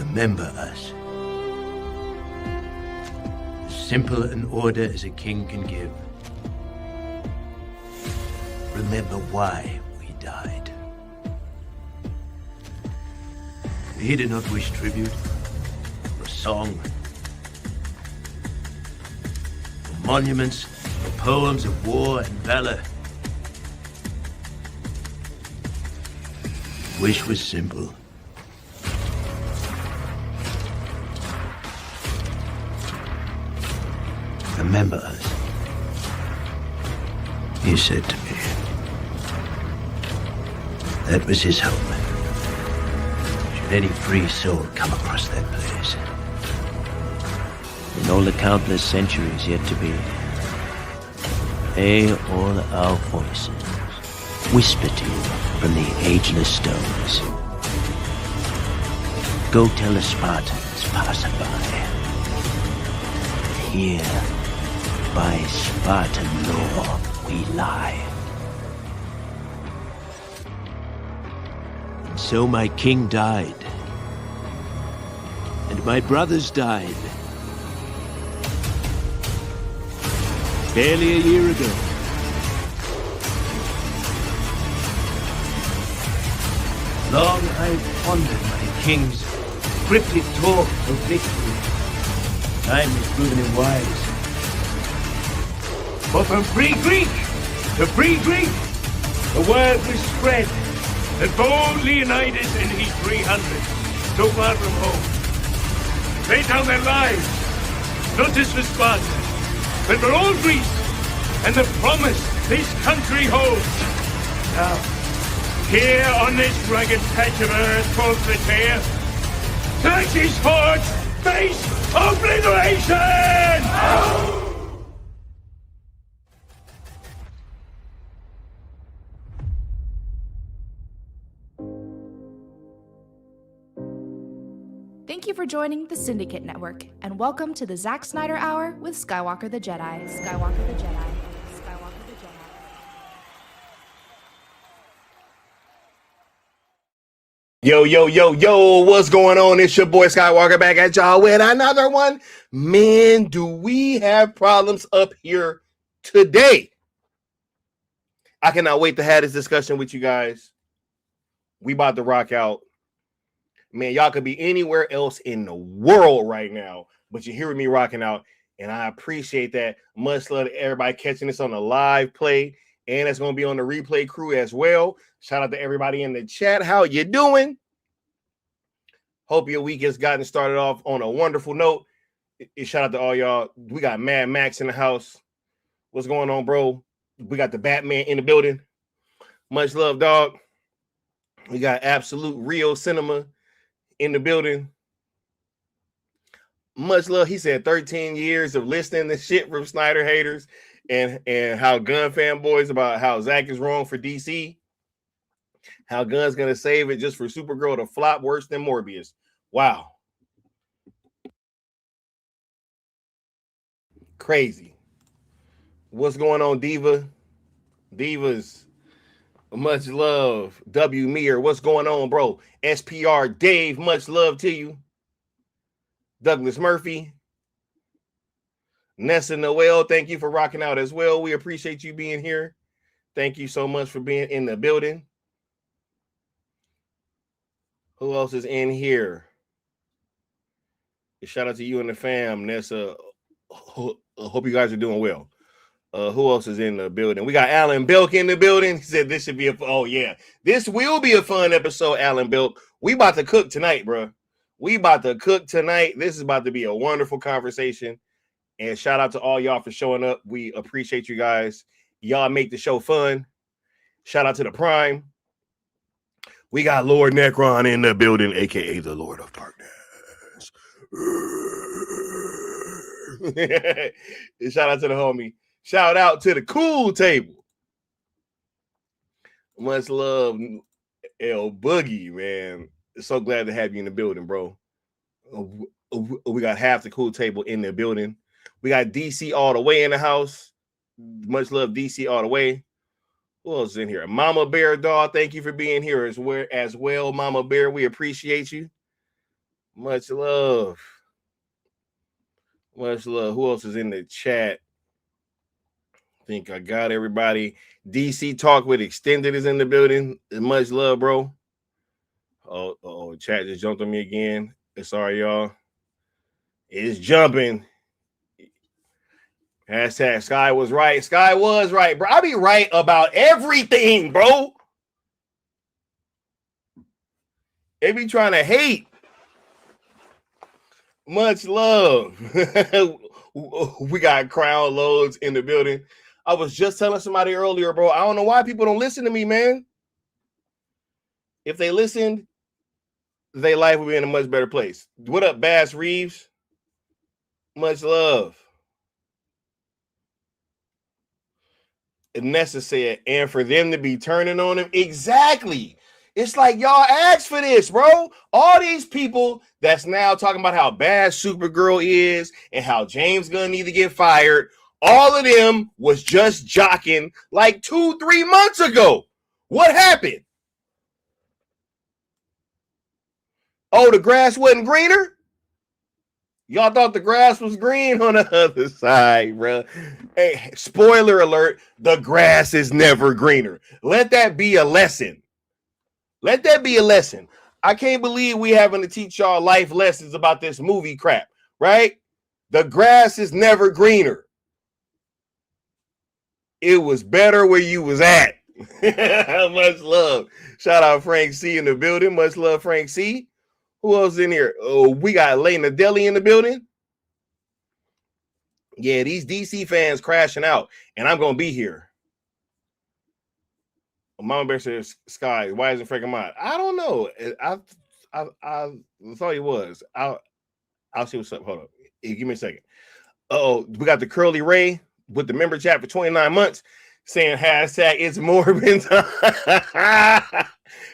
Remember us. As simple an order as a king can give. Remember why we died. He did not wish tribute, or song, or monuments, or poems of war and valor. His wish was simple. Remember us, he said to me. That was his hope. Should any free soul come across that place. In all the countless centuries yet to be, may all our voices whisper to you from the ageless stones. Go tell the Spartans passerby, here by Spartan law we lie. And so my king died, and my brothers died. Barely a year ago. Long I've pondered my king's cryptic talk of victory. Time has proven him wise. For from free Greek to free Greek, the word was spread that bold Leonidas and his 300, so far from home, laid down their lives, not just for Sparta, but for all Greece, and the promise this country holds. Now, here on this rugged patch of earth called Plataea, Xerxes forged face obliteration! Thank you for joining the Syndicate Network, and welcome to the Zack Snyder Hour with Skywalker the Jedi. Skywalker the Jedi. Skywalker the Jedi. Yo, what's going on? It's your boy Skywalker back at y'all with another one. Man, do we have problems up here today? I cannot wait to have this discussion with you guys. We about to rock out. Man, y'all could be anywhere else in the world right now, but you're hearing me rocking out, and I appreciate that. Much love to everybody catching this on the live play, and it's going to be on the replay crew as well. Shout out to everybody in the chat. How you doing? Hope your week has gotten started off on a wonderful note. Shout out to all y'all. We got Mad Max in the house. What's going on, bro? We got the Batman in the building. Much love, dog. We got Absolute Real Cinema in the building. Much love. He said 13 years of listening to shit from Snyder haters and how gun fanboys about how Zack is wrong for DC. How Gunn's gonna save it just for Supergirl to flop worse than Morbius. Wow. Crazy. What's going on, Diva? Divas. Much love. W. Meir. What's going on, bro? SPR Dave. Much love to you. Douglas Murphy. Nessa Noel. Thank you for rocking out as well. We appreciate you being here. Thank you so much for being in the building. Who else is in here? Shout out to you and the fam, Nessa. Hope you guys are doing well. Who else is in the building? We got Alan Belk in the building. He said this should be this will be a fun episode, Alan Belk. We about to cook tonight, bro. We about to cook tonight. This is about to be a wonderful conversation. And shout out to all y'all for showing up. We appreciate you guys. Y'all make the show fun. Shout out to the Prime. We got Lord Necron in the building, aka the Lord of Darkness. Shout out to the homie. Shout out to the cool table. Much love, El Boogie, man. So glad to have you in the building, bro. We got half the cool table in the building. We got DC all the way in the house. Much love, DC all the way. Who else is in here? Mama Bear Dog, thank you for being here as well, Mama Bear. We appreciate you. Much love. Much love. Who else is in the chat? I think I got everybody. DC Talk with Extended is in the building. Much love, bro. Oh, chat just jumped on me again. Sorry, y'all. It's jumping. Hashtag Sky was right. Sky was right, bro. I be right about everything, bro. They be trying to hate. Much love. We got crowd loads in the building. I was just telling somebody earlier, bro. I don't know why people don't listen to me, man. If they listened, their life would be in a much better place. What up, Bass Reeves? Much love. Necessary, and for them to be turning on him, exactly. It's like y'all asked for this, bro. All these people that's now talking about how bad Supergirl is and how James Gunn need to get fired, all of them was just jocking like 2-3 months ago. What happened? Oh, the grass wasn't greener? Y'all thought the grass was green on the other side, bro. Hey, spoiler alert, the grass is never greener. Let that be a lesson. Let that be a lesson. I can't believe we having to teach y'all life lessons about this movie crap, right? The grass is never greener. It was better where you was at. Much love. Shout out Frank C in the building. Much love, Frank C. Who else in here? Oh, we got Lena Deli in the building. Yeah, these DC fans crashing out, and I'm gonna be here. Mama Bear says, "Sky, why isn't Frank Ahmad?" I don't know. I thought he was. I'll see what's up. Hold on. Give me a second. Oh, we got the Curly Ray with the member chat for 29 months saying hashtag it's Morbin time.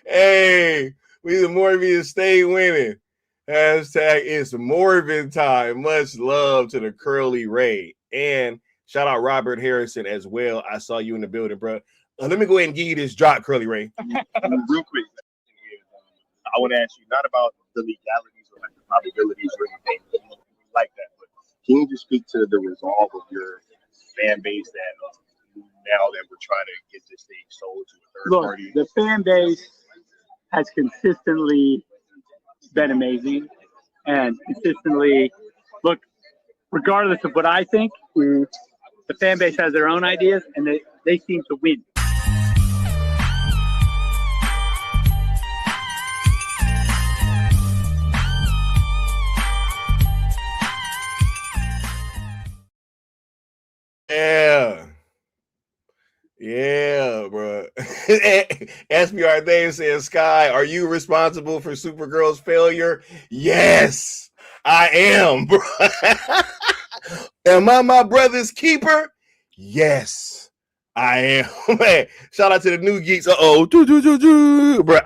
Hey, we the Morbius stay winning. Hashtag it's Morbin time. Much love to the Curly Ray. And shout out Robert Harrison as well. I saw you in the building, bro. Let me go ahead and give you this drop, Curly Ray. Real quick, I want to ask you not about the legalities or like the probabilities or anything like that, but can you just speak to the resolve of your fan base that now that we're trying to get this thing sold to a third party? The fan base has consistently been amazing and consistently, look, regardless of what I think, the fan base has their own ideas and they seem to win. Yeah, bro. SBR Dave says, Sky, are you responsible for Supergirl's failure? Yes, I am, bro. Am I my brother's keeper? Yes, I am. Man, shout out to the new geeks. Bro,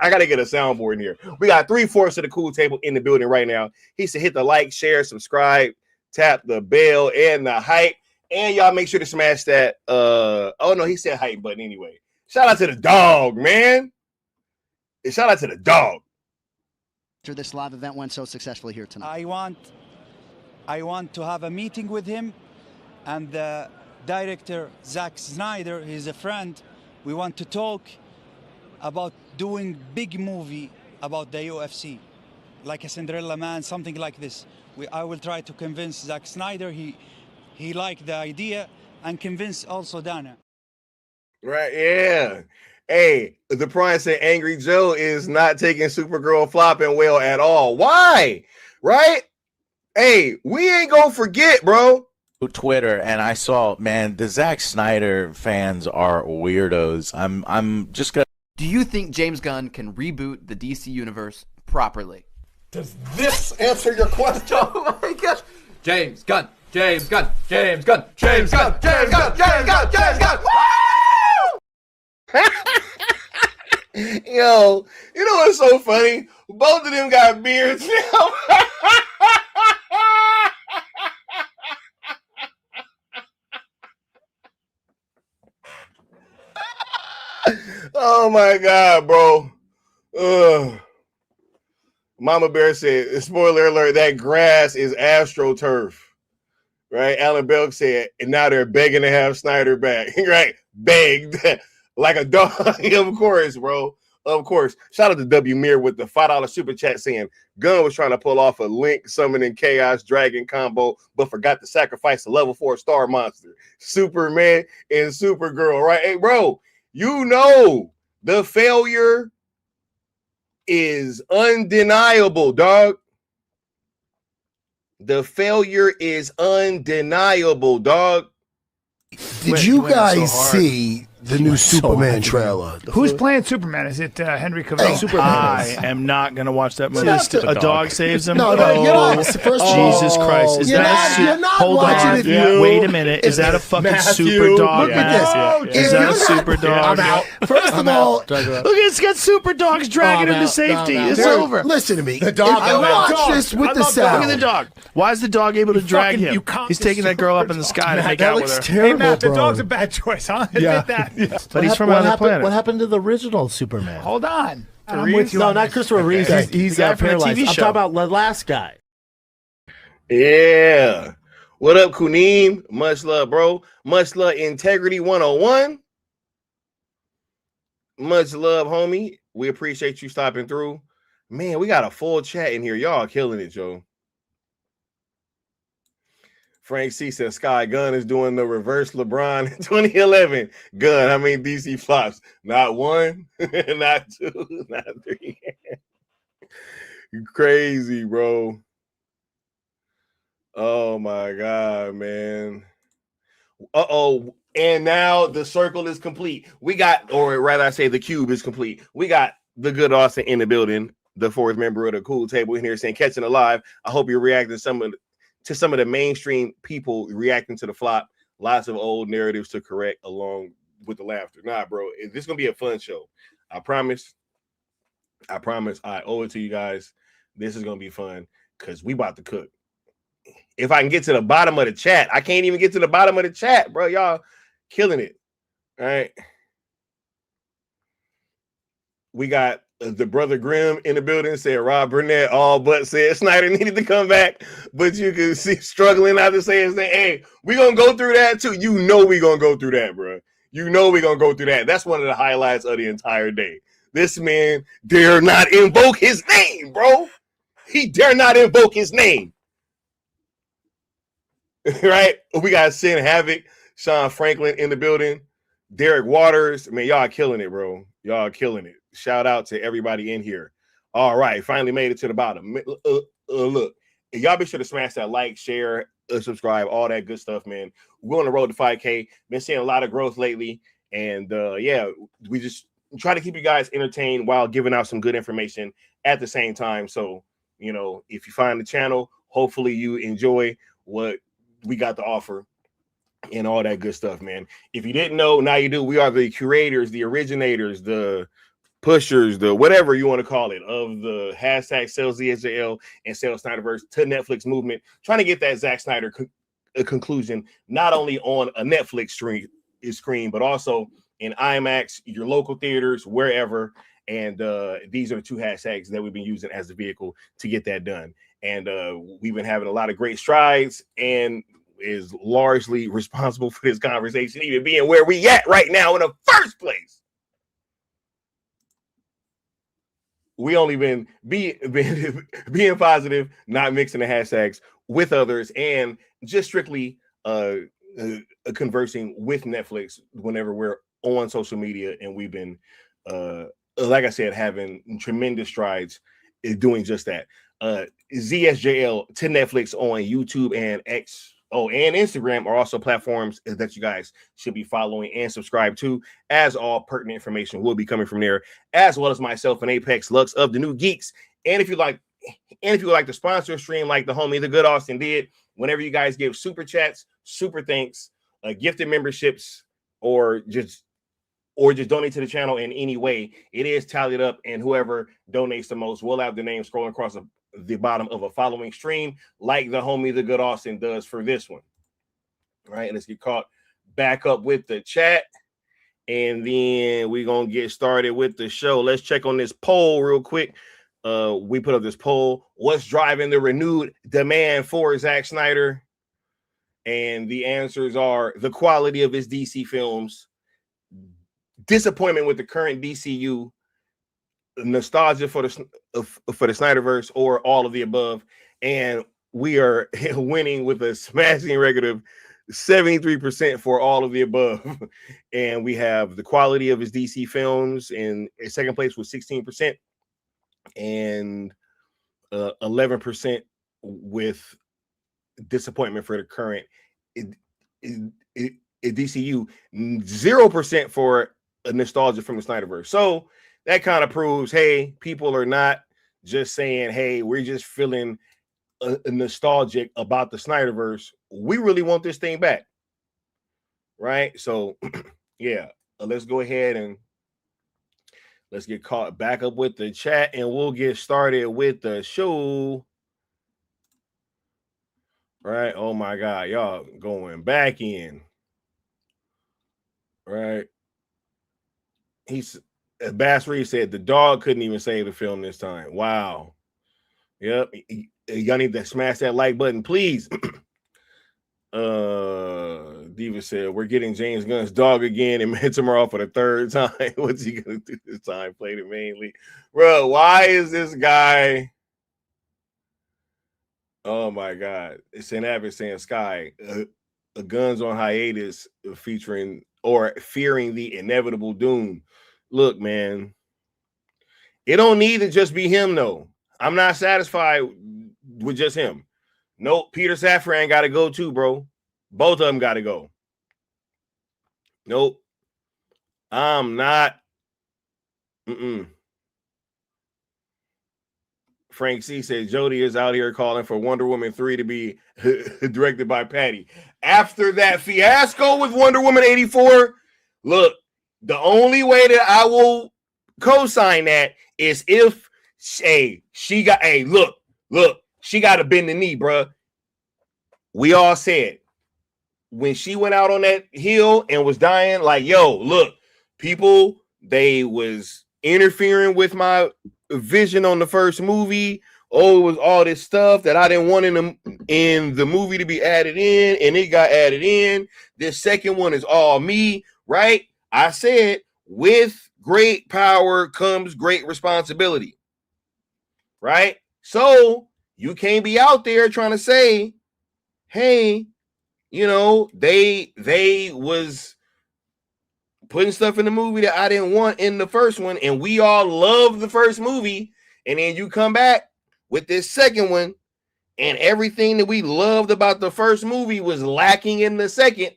I gotta get a soundboard in here. We got 3/4 of the cool table in the building right now. He said hit the like, share, subscribe, tap the bell, and the hype. And y'all make sure to smash that. Oh no, he said hype button anyway. Shout out to the dog, man. And shout out to the dog. After this live event went so successfully here tonight. I want to have a meeting with him and the director Zack Snyder. He's a friend. We want to talk about doing big movie about the UFC, like a Cinderella Man, something like this. I will try to convince Zack Snyder. He liked the idea and convince also Dana. Right, yeah. Hey, the Prime said Angry Joe is not taking Supergirl flopping well at all. Why? Right? Hey, we ain't gonna forget, bro. Twitter, and I saw, man, the Zack Snyder fans are weirdos. I'm just gonna. Do you think James Gunn can reboot the DC universe properly? Does this answer your question? Oh my gosh. James Gunn. James Gunn, James Gunn, James Gunn, James Gunn, James Gunn, James Gunn. Woo! Yo, you know what's so funny? Both of them got beards now. Oh my God, bro. Mama Bear said, spoiler alert, that grass is AstroTurf. Right? Alan Belk said, and now they're begging to have Snyder back. Right? Begged. Like a dog. Of course, bro. Of course. Shout out to W. Mir with the $5 super chat saying Gunn was trying to pull off a Link summoning Chaos Dragon combo, but forgot to sacrifice a level 4 star monster. Superman and Supergirl, right? Hey, bro, you know the failure is undeniable, dog. The failure is undeniable, dog. Did you guys see the new Superman trailer? Who's playing Superman? Is it Henry Cavill? Superman. I am not going to watch that movie. A dog saves him. No, you're not. First of all, Jesus Christ! Is you're that not, you're not hold watching on? it. You. Wait a minute. Is that a fucking Matthew, super dog? Look at this. Is that a super dog? I'm out. First of all, look, it's got super dogs dragging him to safety. It's over. Listen to me. The dog. I watch this with the sound. Look at the dog. Why is the dog able to drag him? He's taking that girl up in the sky to make out with her. Hey, Matt, the dog's a bad choice. I'll admit that. But he's from another planet. What happened to the original Superman? Hold on. I'm with you. No, not Christopher Reeves. He's got paralyzed. I'm talking about the last guy. Yeah. What up, Kuneem? Much love, bro. Much love, Integrity 101. Much love, homie. We appreciate you stopping through. Man, we got a full chat in here. Y'all killing it, Joe. Frank C says Sky Gunn is doing the reverse LeBron in 2011. Gunn, how many DC flops? Not one, not two, not three. Crazy, bro. Oh my God, man. Uh-oh. And now the circle is complete. We got, or rather I say the cube is complete. We got the good Austin in the building, the fourth member of the cool table in here saying, catching alive. I hope you're reacting to some of the mainstream people reacting to the flop. Lots of old narratives to correct along with the laughter. Nah, bro, this is going to be a fun show. I promise. I owe it to you guys. This is going to be fun because we about to cook. If I can get to the bottom of the chat, I can't even get to the bottom of the chat, bro. Y'all killing it. All right. We got the brother Grimm in the building said Rob Burnett all but said Snyder needed to come back, but you can see struggling not to say his name. Hey, we gonna go through that too. You know we gonna go through that, bro. You know we gonna go through that. That's one of the highlights of the entire day. This man dare not invoke his name, bro. He dare not invoke his name. Right? We got Sin Havoc, Sean Franklin in the building, Derek Waters. Man, y'all killing it, bro. Y'all killing it. Shout out to everybody in here. All right, finally made it to the bottom. Look, y'all be sure to smash that like, share, subscribe, all that good stuff, man. We're on the road to 5K. Been seeing a lot of growth lately, and yeah, we just try to keep you guys entertained while giving out some good information at the same time. So, you know, if you find the channel, hopefully you enjoy what we got to offer and all that good stuff, man. If you didn't know, now you do. We are the curators, the originators, the pushers, the whatever you want to call it, of the hashtag SellZSJL and Sell Snyderverse to Netflix movement, trying to get that Zack Snyder conclusion, not only on a Netflix screen, but also in IMAX, your local theaters, wherever. And these are the two hashtags that we've been using as the vehicle to get that done. And we've been having a lot of great strides, and is largely responsible for this conversation even being where we at right now in the first place. We only been being positive, not mixing the hashtags with others, and just strictly conversing with Netflix whenever we're on social media. And we've been, like I said, having tremendous strides in doing just that. ZSJL to Netflix on YouTube and X. And Instagram are also platforms that you guys should be following and subscribe to, as all pertinent information will be coming from there, as well as myself and Apex Lux of the New Geeks. And if you like, would like to sponsor a stream like the homie, the good Austin did, whenever you guys give super chats, super thanks, gifted memberships, or just donate to the channel in any way, it is tallied up, and whoever donates the most will have the name scrolling across the bottom of a following stream, like the homie the good Austin does for this one. All right, let's get caught back up with the chat, and then we're gonna get started with the show. Let's check on this poll real quick. we put up this poll: what's driving the renewed demand for Zack Snyder? And the answers are the quality of his DC films, disappointment with the current DCU, nostalgia for the Snyderverse, or all of the above. And we are winning with a smashing record of 73% for all of the above. And we have the quality of his DC films in second place with 16%, and 11% with disappointment for the current DCU, 0% for a nostalgia from the Snyderverse. So that kind of proves, hey, people are not just saying, hey, we're just feeling nostalgic about the Snyderverse. We really want this thing back, right? So yeah, let's go ahead and let's get caught back up with the chat, and we'll get started with the show. Right? Oh my God, y'all going back in. Right? Bass Reed said the dog couldn't even save the film this time. Wow. Yep. Y'all need to smash that like button, please. Diva said we're getting James Gunn's dog again and hits him off for the third time. What's he gonna do this time? Play the mainly, bro. Why is this guy? Oh my God! It's an average saying Sky, a Guns on hiatus featuring or fearing the inevitable doom. Look, man, it don't need to just be him though. I'm not satisfied with just him. Nope, Peter Safran got to go too, bro. Both of them got to go. Nope, I'm not. Frank C said Jody is out here calling for Wonder Woman 3 to be directed by Patty. After that fiasco with Wonder Woman 84, look, the only way that I will co-sign that is if she got she got to bend the knee, bro. We all said when she went out on that hill and was dying, like, yo, look, people, they was interfering with my vision on the first movie. Oh, it was all this stuff that I didn't want in the movie to be added in, and it got added in. This second one is all me, right? I said, with great power comes great responsibility, right? So you can't be out there trying to say, hey, you know, they was putting stuff in the movie that I didn't want in the first one, and we all love the first movie, and then you come back with this second one, and everything that we loved about the first movie was lacking in the second.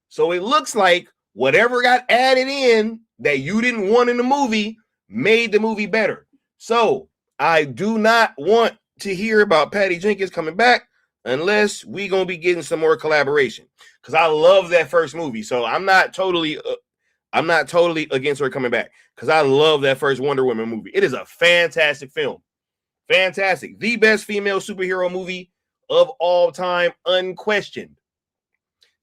So it looks like whatever got added in that you didn't want in the movie made the movie better. So I do not want to hear about Patty Jenkins coming back unless we gonna be getting some more collaboration, because I love that first movie. So I'm not totally against her coming back, because I love that first Wonder Woman movie. It is a fantastic film. Fantastic. The best female superhero movie of all time, unquestioned.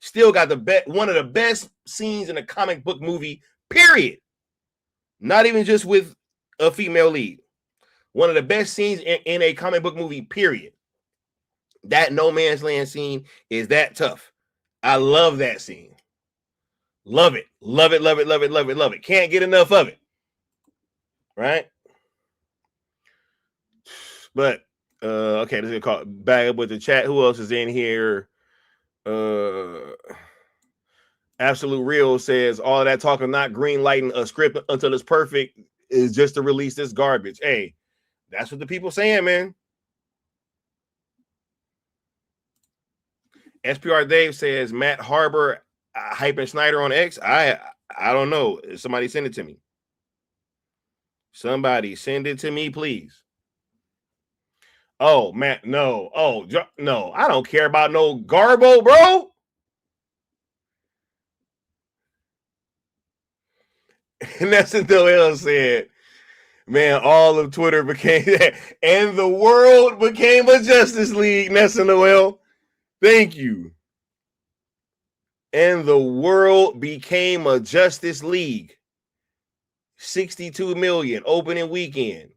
Still got one of the best scenes in a comic book movie, period. Not even just with a female lead. One of the best scenes in a comic book movie, period. That No Man's Land scene is that tough. I love that scene. Love it. Love it, love it, love it, love it, love it. Can't get enough of it. Right? But, okay, let's get caught back up with the chat. Who else is in here? Absolute Real says, all of that talk of not green lighting a script until it's perfect is just to release this garbage. Hey, that's what the people saying, man. SPR Dave says, Matt Harbor hyping Snyder on X. I don't know. Somebody send it to me. Somebody send it to me, please. Oh, Matt, no. Oh, no. I don't care about no Garbo, bro. Nelson Doyle said, man, all of Twitter became that, and the world became a Justice League. Nelson Noel, thank you. And the world became a Justice League. 62 million opening weekend.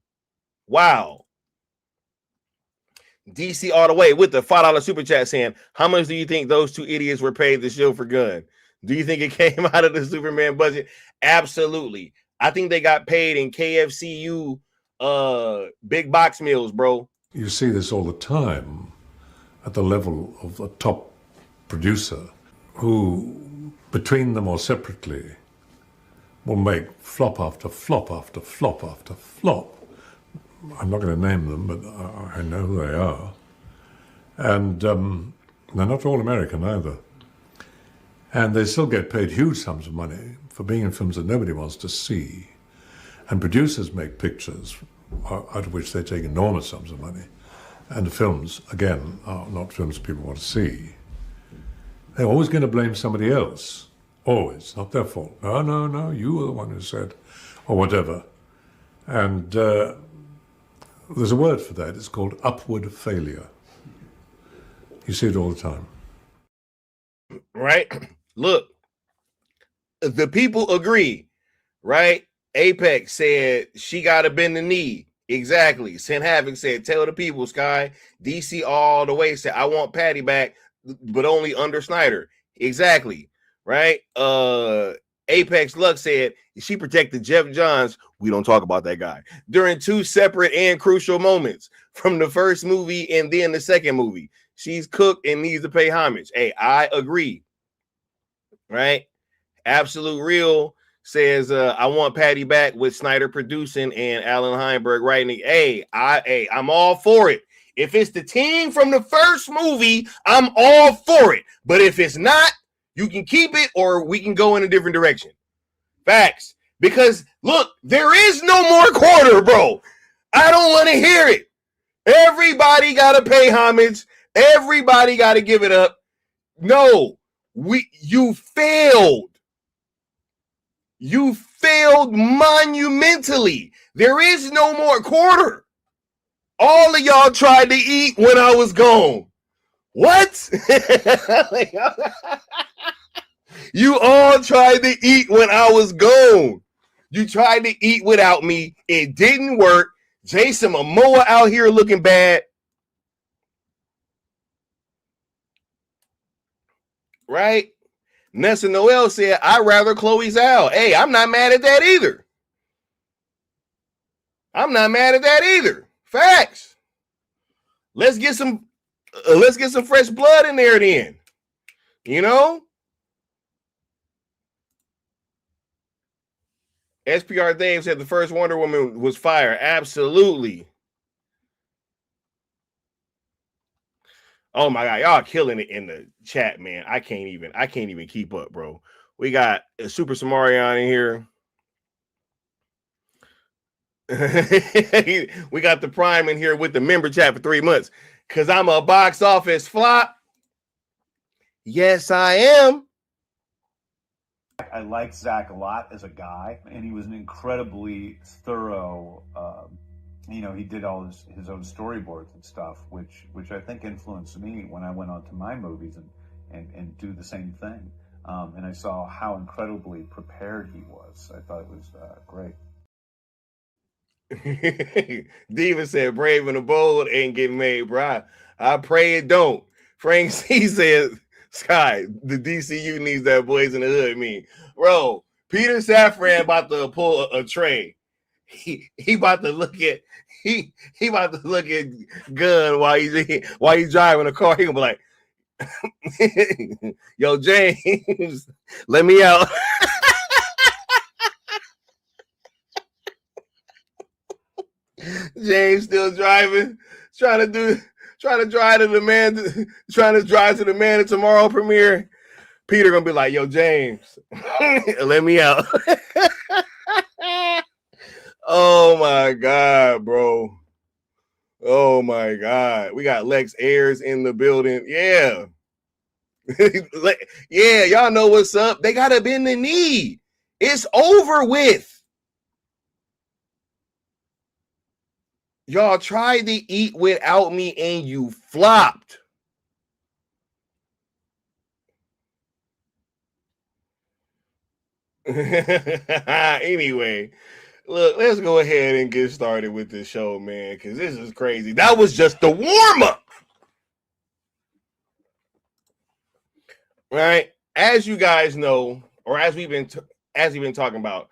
Wow. DC all the way with the $5 super chat saying, how much do you think those two idiots were paid to show for gun? Do you think it came out of the Superman budget? Absolutely. I think they got paid in KFCU big box meals, bro. You see this all the time at the level of the top producer who, between them or separately, will make flop after flop after flop after flop. I'm not going to name them, but I know who they are. And they're not all American either. And they still get paid huge sums of money for being in films that nobody wants to see. And producers make pictures out of which they take enormous sums of money. And the films, again, are not films people want to see. They're always going to blame somebody else. Always. Not their fault. No, you were the one who said, or whatever. And there's a word for that. It's called upward failure. You see it all the time. Right? Look, the people agree, right? Apex said she got to bend the knee. Exactly. Sin Havoc said, tell the people, Sky. DC all the way said, I want Patty back, but only under Snyder. Exactly. Right? Apex Lux said, she protected Jeff Johns. We don't talk about that guy. During two separate and crucial moments from the first movie and then the second movie. She's cooked and needs to pay homage. Hey, I agree. Right? Absolute Real says, I want Patty back with Snyder producing and Alan Heinberg writing. I'm all for it. If it's the team from the first movie, I'm all for it. But if it's not, you can keep it or we can go in a different direction. Facts. Because, look, there is no more quarter, bro. I don't want to hear it. Everybody got to pay homage. Everybody got to give it up. No, you failed. You failed monumentally. There is no more quarter. All of y'all tried to eat when I was gone. What? You all tried to eat when I was gone. You tried to eat without me. It didn't work. Jason Momoa out here looking bad. Right? Nessa Noel said, I'd rather Chloe Zhao. Hey, I'm not mad at that either. Facts. Let's get some fresh blood in there then. You know? SPR Dave said the first Wonder Woman was fire. Absolutely. Oh my God, y'all killing it in the chat, man. I can't even keep up, bro. We got a Super Samarian in here. We got the Prime in here with the member chat for 3 months. Cause I'm a box office flop. Yes, I am. I like Zack a lot as a guy, and he was an incredibly thorough. He did all his own storyboards and stuff, which I think influenced me when I went on to my movies and do the same thing. And I saw how incredibly prepared he was. I thought it was great. Diva said, "Brave and the Bold ain't getting made, bro. I pray it don't." Frank C said, "Sky, the DCU needs that Boys in the Hood meme, bro." Peter Safran about to pull a tray. He about to look at Gunn while he's driving a car. He gonna be like, "Yo, James, let me out." James still driving, trying to drive to the Man of Tomorrow premiere. Peter gonna be like, "Yo, James, let me out." Oh my God, bro. Oh my God. We got Lex Ayers in the building. Yeah. Yeah, y'all know what's up. They gotta bend the knee. It's over with. Y'all tried to eat without me and you flopped. Anyway, Look, let's go ahead and get started with this show, man, because this is crazy. That was just the warm-up. Right? As you guys know, or as we've been talking about,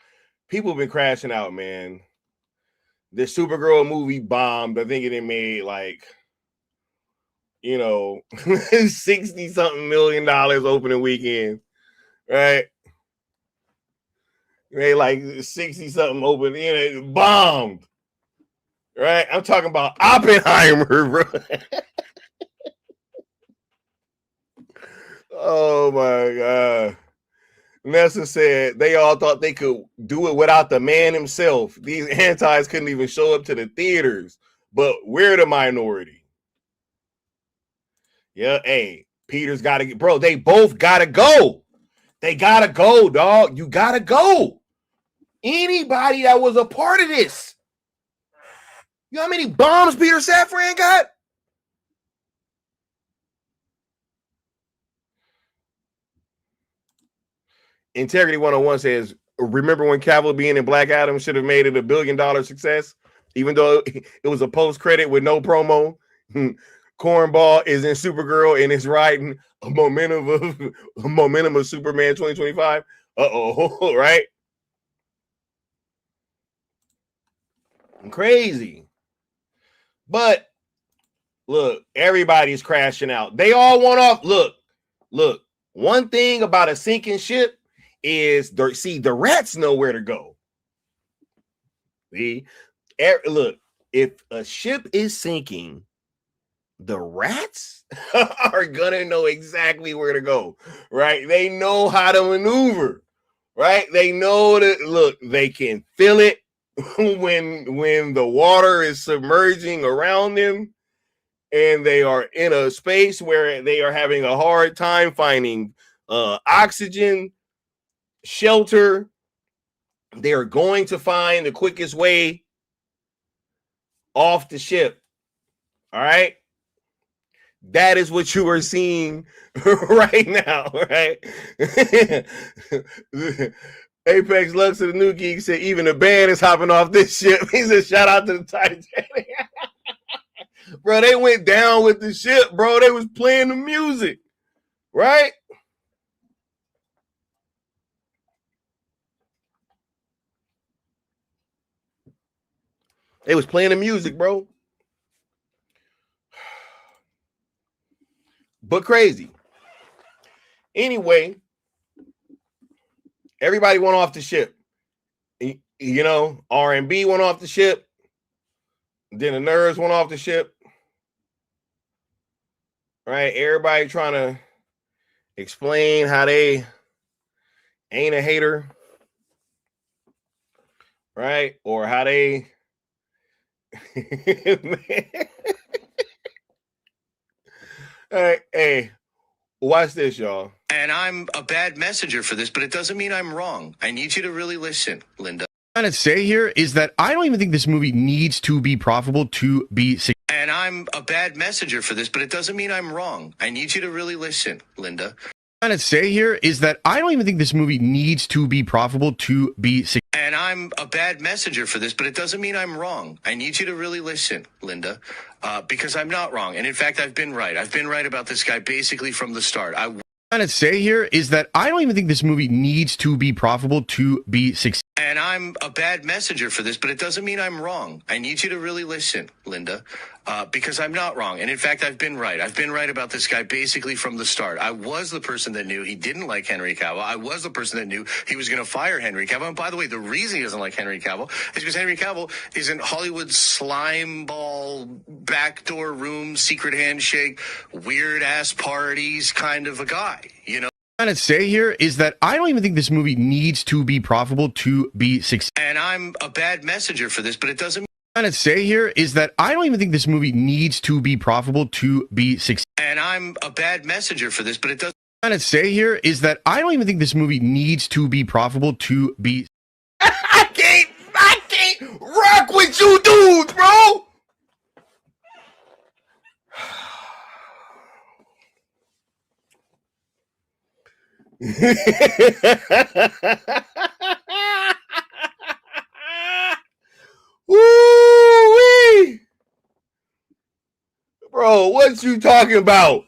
people have been crashing out, man. The Supergirl movie bombed. I think it made like, $60-something million opening weekend. Right? Made like 60-something open, it bombed. Right? I'm talking about Oppenheimer, bro. Oh my God. Nessa said they all thought they could do it without the man himself. These antis couldn't even show up to the theaters, but we're the minority. Yeah, hey, Peter's got to get, bro. They both got to go. They got to go, dog. You got to go. Anybody that was a part of this. You know how many bombs Peter Safran got? Integrity 101 says, remember when Cavill being in Black Adam should have made it $1 billion success, even though it was a post-credit with no promo? Cornball is in Supergirl and it's riding a momentum of Superman 2025. Uh-oh, right? Crazy. But look, everybody's crashing out. They all want off. Look, one thing about a sinking ship is the rats know where to go. Look, if a ship is sinking, the rats are gonna know exactly where to go, right? They know how to maneuver, right? They know that. Look, they can feel it when the water is submerging around them, and they are in a space where they are having a hard time finding oxygen, shelter. They are going to find the quickest way off the ship. All right. That is what you are seeing right now, right? Apex Lux of the New Geek said even the band is hopping off this ship. He said, shout out to the Titanic. Bro, they went down with the ship, bro. They was playing the music, right? They was playing the music, bro. But crazy. Anyway, everybody went off the ship. R&B went off the ship. Then the nerds went off the ship. Right? Everybody trying to explain how they ain't a hater. Right? Or how they Hey, watch this, y'all. And I'm a bad messenger for this, but it doesn't mean I'm wrong. I need you to really listen, Linda. What I'm trying to say here is that I don't even think this movie needs to be profitable to be successful. And I'm a bad messenger for this, but it doesn't mean I'm wrong. I need you to really listen, Linda. What I'm trying to say here is that I don't even think this movie needs to be profitable to be successful. And I'm a bad messenger for this, but it doesn't mean I'm wrong. I need you to really listen, Linda, because I'm not wrong. And in fact, I've been right. I've been right about this guy basically from the start. What I'm trying to say here is that I don't even think this movie needs to be profitable to be successful. And I'm a bad messenger for this, but it doesn't mean I'm wrong. I need you to really listen, Linda, because I'm not wrong. And in fact, I've been right. I've been right about this guy basically from the start. I was the person that knew he didn't like Henry Cavill. I was the person that knew he was going to fire Henry Cavill. And by the way, the reason he doesn't like Henry Cavill is because Henry Cavill is in Hollywood's slime ball, backdoor room, secret handshake, weird ass parties kind of a guy, you know? What I'm trying to say here is that I don't even think this movie needs to be profitable to be successful. And I'm a bad messenger for this, but it doesn't. What I'm trying to say here is that I don't even think this movie needs to be profitable to be successful. And I'm a bad messenger for this, but it doesn't. What I'm trying to say here is that I don't even think this movie needs to be profitable to be. I can't rock with you dudes, bro. What you talking about?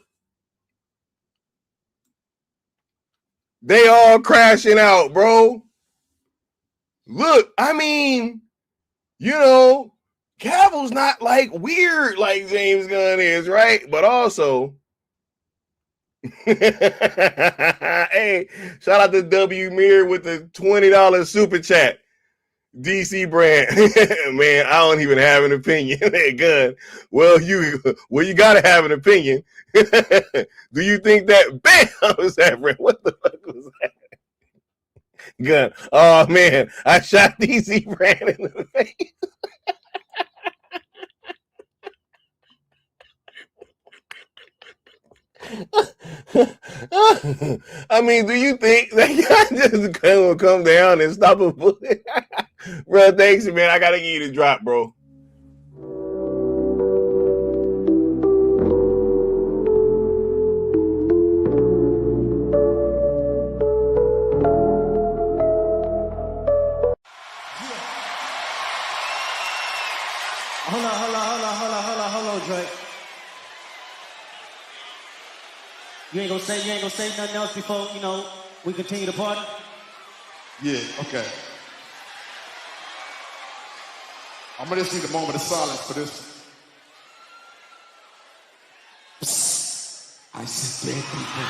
They all crashing out, bro. Look, I mean, you know, Cavill's not like weird like James Gunn is, right? But also, hey, shout out to W Mir with the $20 super chat. DC brand, man, I don't even have an opinion. Gun. Well, you gotta have an opinion. Do you think that? Bam! Was that? What the fuck was that? Gun. Oh man, I shot DC brand in the face. I mean, do you think that guy just will come down and stop a bullet? Bro, thanks, man. I gotta give you the drop, bro. Hold on, Drake. You ain't gonna say nothing else before, we continue the party? Yeah, okay. I'm gonna just need a moment of silence for this. Psst. I see dead people.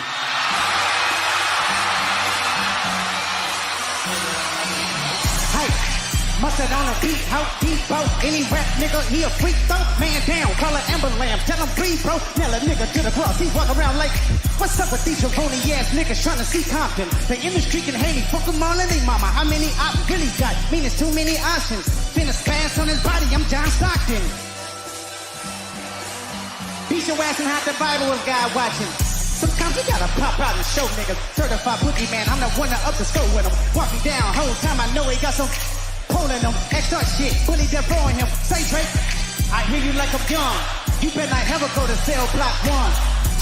Must it on a beat, how deep, bro. Any rap nigga, he a freak, though. Man down, call an ambulance, tell him breathe, bro. Nail a nigga to the cross, he walk around like, what's up with these jabroni ass niggas trying to see Compton? The industry can hate me, fuck them all and they mama. How many op really got? Mean it's too many options. Finish pass on his body, I'm John Stockton. Beat your ass and hide the Bible if God watching. Sometimes you gotta pop out and show niggas. Certified boogie man, I'm the one that up the score with him. Walk me down, whole time I know he got some pulling him, extra shit, bully deploying him. Say Drake, I hear you like I'm young. You better not ever go to cell block 1.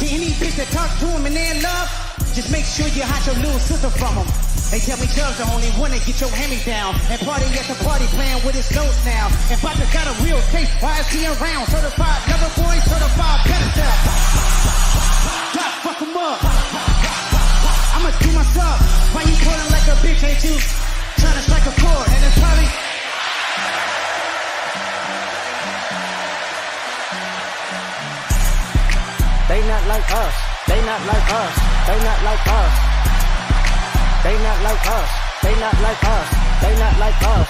To any bitch that talk to him and they're in love, just make sure you hide your little sister from him. They tell me Chubb's the only one that get your hand down. And party at the party playing with his notes now. And Bobby got a real case, why is he around? Certified lover boy, certified pedestal. God, fuck him up. I'ma do my stuff. Why you pulling like a bitch, ain't you? Trying to strike a chord, and it's probably they not like us. They not like us. They not like us. They not like us. They not like us. They not like us.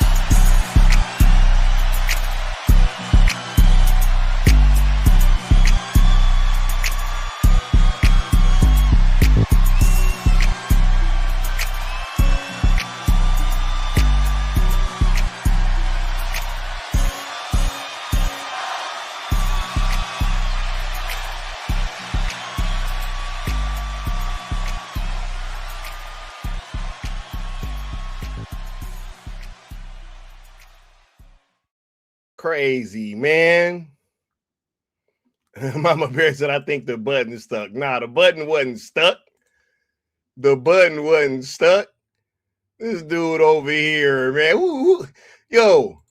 Crazy, man. Mama Bear said, I think the button stuck. Nah, the button wasn't stuck. The button wasn't stuck. This dude over here, man. Yo,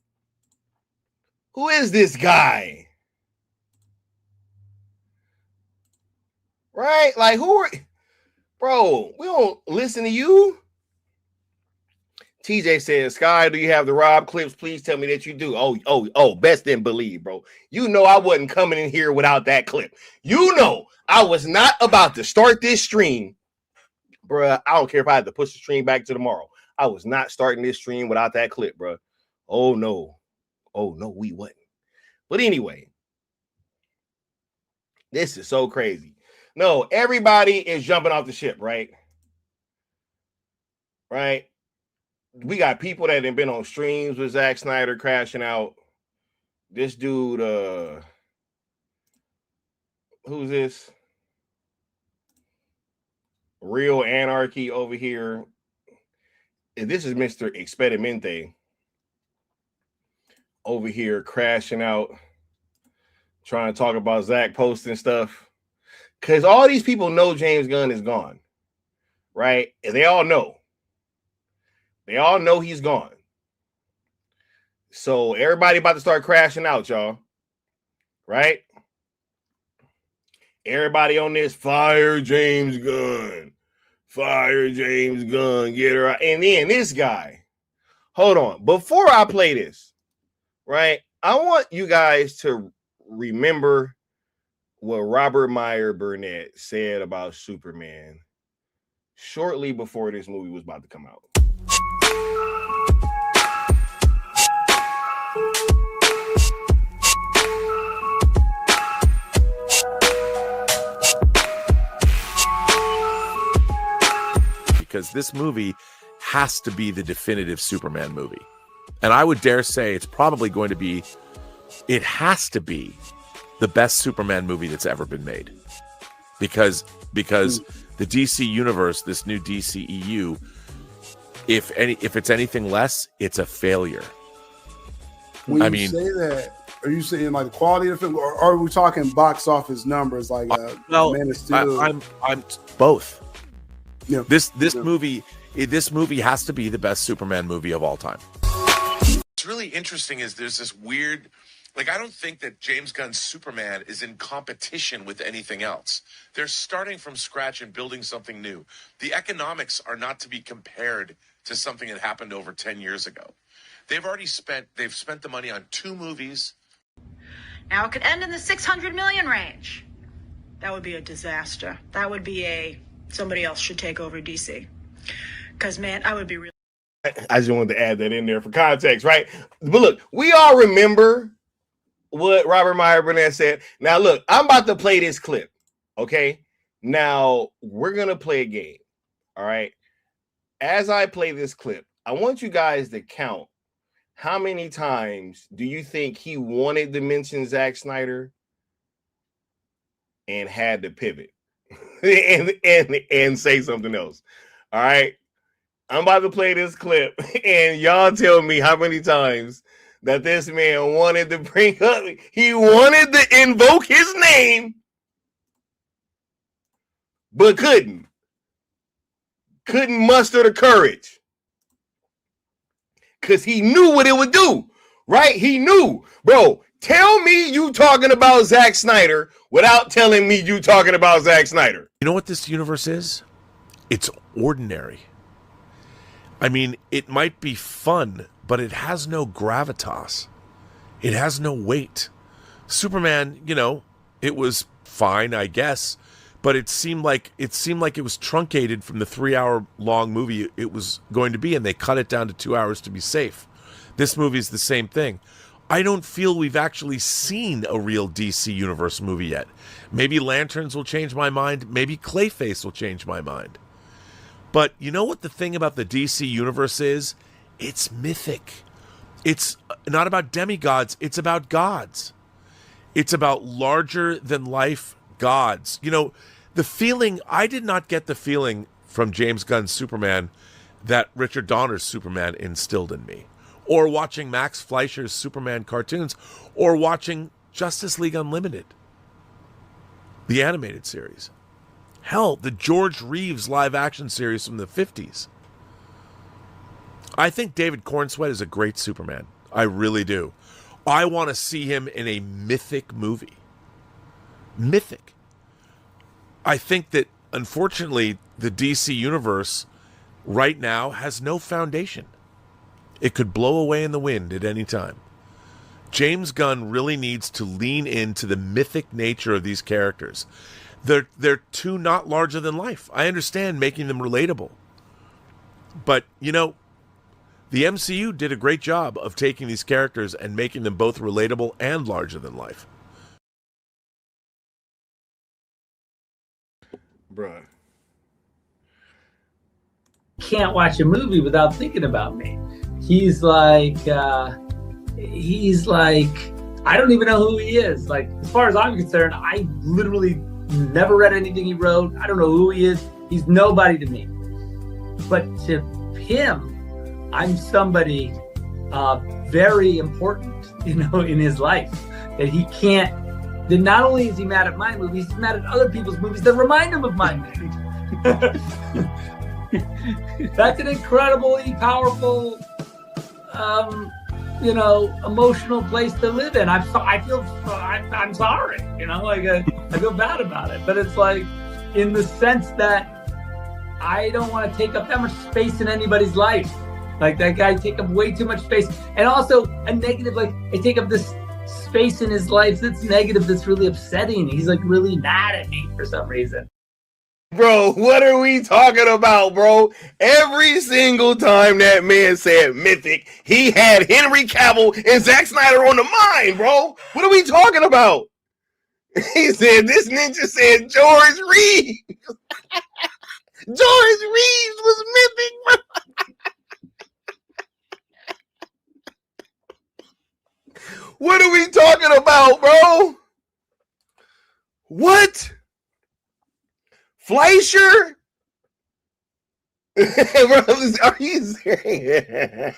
who is this guy? Right? Like, who are... Bro, we don't listen to you. TJ says, Sky, do you have the Rob clips? Please tell me that you do. Oh, best didn't believe, bro. You know I wasn't coming in here without that clip. You know I was not about to start this stream. Bruh, I don't care if I had to push the stream back to tomorrow. I was not starting this stream without that clip, bruh. Oh, no, we wasn't. But anyway, this is so crazy. No, everybody is jumping off the ship, right? Right? We got people that have been on streams with Zack Snyder crashing out. This dude, who's this? Real Anarchy over here. This is Mr. Experimente over here crashing out, trying to talk about Zack posting stuff. Because all these people know James Gunn is gone, right? And they all know. They all know he's gone. So everybody about to start crashing out, y'all. Right? Everybody on this, fire James Gunn. Fire James Gunn. Get her out. And then this guy. Hold on. Before I play this, right, I want you guys to remember what Robert Meyer Burnett said about Superman shortly before this movie was about to come out. Because this movie has to be the definitive Superman movie. And I would dare say it's probably going to be, it has to be the best Superman movie that's ever been made. Because the DC universe, this new DCEU, if it's anything less, it's a failure. When you say that, are you saying like the quality of the film, or are we talking box office numbers like Man of Steel? I'm both. Yeah. This movie has to be the best Superman movie of all time. What's really interesting is there's this weird, like, I don't think that James Gunn's Superman is in competition with anything else. They're starting from scratch and building something new. The economics are not to be compared to something that happened over 10 years ago. They've spent the money on 2 movies. Now it could end in the 600 million range. That would be a disaster. That would be somebody else should take over DC. Because, man, I would be really... I just wanted to add that in there for context, right? But look, we all remember what Robert Meyer Burnett said. Now, look, I'm about to play this clip, okay? Now, we're going to play a game, all right? As I play this clip, I want you guys to count how many times do you think he wanted to mention Zack Snyder and had to pivot and say something else, all right? I'm about to play this clip, and y'all tell me how many times that this man wanted to bring up, he wanted to invoke his name, but couldn't muster the courage because he knew what it would do, right? He knew. Bro, tell me you talking about Zack Snyder without telling me you talking about Zack Snyder. You know what this universe is? It's ordinary. I mean, it might be fun, but it has no gravitas. It has no weight. Superman, it was fine, I guess, but it seemed like it was truncated from the 3-hour-long movie it was going to be, and they cut it down to 2 hours to be safe. This movie's the same thing. I don't feel we've actually seen a real DC Universe movie yet. Maybe Lanterns will change my mind. Maybe Clayface will change my mind. But you know what the thing about the DC Universe is? It's mythic. It's not about demigods. It's about gods. It's about larger-than-life gods. The feeling, I did not get the feeling from James Gunn's Superman that Richard Donner's Superman instilled in me. Or watching Max Fleischer's Superman cartoons. Or watching Justice League Unlimited. The animated series. Hell, the George Reeves live-action series from the 50s. I think David Cornsweet is a great Superman. I really do. I want to see him in a mythic movie. Mythic. I think that, unfortunately, the DC Universe right now has no foundation. It could blow away in the wind at any time. James Gunn really needs to lean into the mythic nature of these characters. They're too not larger than life. I understand making them relatable. But, the MCU did a great job of taking these characters and making them both relatable and larger than life. Bruh. Can't watch a movie without thinking about me. He's like, I don't even know who he is. Like, as far as I'm concerned, I literally never read anything he wrote. I don't know who he is. He's nobody to me. But to him, I'm somebody very important, in his life. That he can't, that not only is he mad at my movies, he's mad at other people's movies that remind him of my movies. That's an incredibly powerful, emotional place to live in. I I'm sorry, like I feel bad about it, but it's like in the sense that I don't want to take up that much space in anybody's life. Like that guy take up way too much space, and also a negative. Like I take up this space in his life that's negative, that's really upsetting. He's like really mad at me for some reason. Bro, what are we talking about, bro? Every single time that man said mythic, he had Henry Cavill and Zack Snyder on the mind, bro. What are we talking about? He said, this ninja said George Reeves. George Reeves was mythic, bro. What are we talking about, bro? What? Fleischer? Are you serious?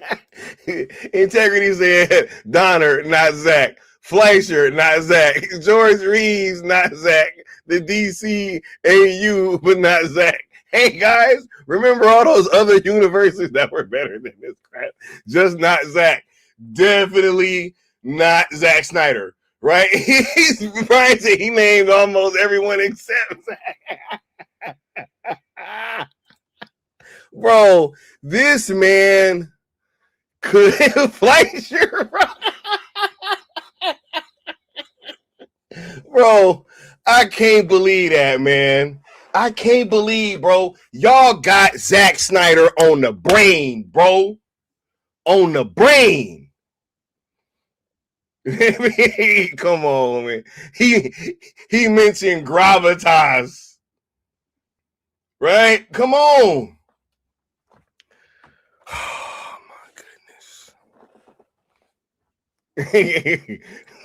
Integrity said Donner, not Zach. Fleischer, not Zach. George Reeves, not Zach. The DC AU, but not Zach. Hey guys, remember all those other universes that were better than this crap? Just not Zach. Definitely not Zack Snyder, right? Brian said he named almost everyone except Zach. Bro, this man could Fleischer, bro. Bro, I can't believe that, man. I can't believe, bro. Y'all got Zack Snyder on the brain, bro. On the brain. Come on, man. He mentioned gravitas. Right? Come on. Oh my goodness.